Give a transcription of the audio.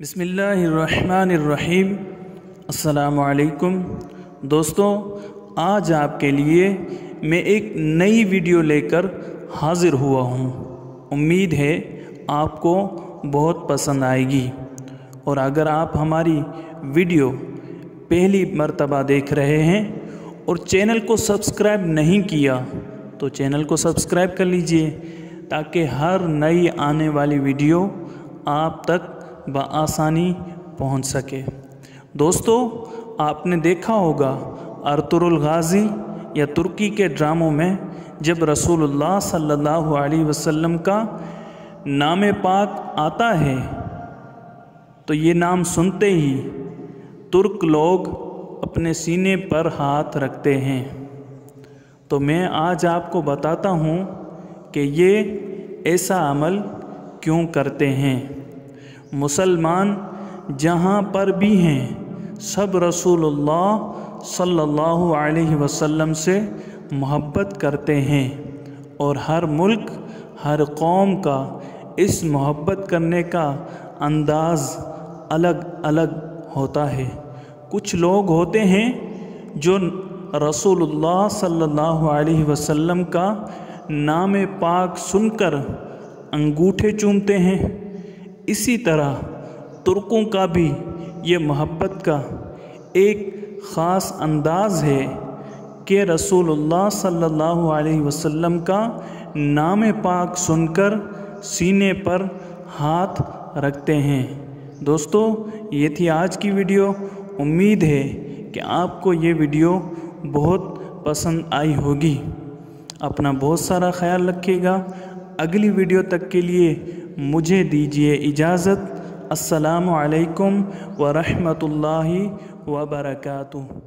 बिस्मिल्लाहिर्रहमानिर्रहीम। अस्सलामु अलैकुम दोस्तों, आज आपके लिए मैं एक नई वीडियो लेकर हाज़िर हुआ हूँ। उम्मीद है आपको बहुत पसंद आएगी। और अगर आप हमारी वीडियो पहली मर्तबा देख रहे हैं और चैनल को सब्सक्राइब नहीं किया तो चैनल को सब्सक्राइब कर लीजिए, ताकि हर नई आने वाली वीडियो आप तक बआसानी पहुंच सके। दोस्तों, आपने देखा होगा अर्तुगरुल गाज़ी या तुर्की के ड्रामों में जब रसूलुल्लाह सल्लल्लाहु अलैहि वसल्लम का नाम पाक आता है तो ये नाम सुनते ही तुर्क लोग अपने सीने पर हाथ रखते हैं। तो मैं आज आपको बताता हूँ कि ये ऐसा अमल क्यों करते हैं। मुसलमान जहाँ पर भी हैं सब रसूलुल्लाह सल्लल्लाहु अलैहि वसल्लम से मोहब्बत करते हैं, और हर मुल्क हर कौम का इस मोहब्बत करने का अंदाज़ अलग अलग होता है। कुछ लोग होते हैं जो रसूलुल्लाह सल्लल्लाहु अलैहि वसल्लम का नाम पाक सुनकर अंगूठे चूमते हैं। इसी तरह तुर्कों का भी ये मोहब्बत का एक ख़ास अंदाज़ है कि रसूलुल्लाह सल्लल्लाहु अलैहि वसल्लम का नाम पाक सुनकर सीने पर हाथ रखते हैं। दोस्तों, ये थी आज की वीडियो। उम्मीद है कि आपको ये वीडियो बहुत पसंद आई होगी। अपना बहुत सारा ख्याल रखिएगा। अगली वीडियो तक के लिए मुझे दीजिए इजाज़त। अस्सलामु अलैकुम व रहमतुल्लाहि व बरकातुहू।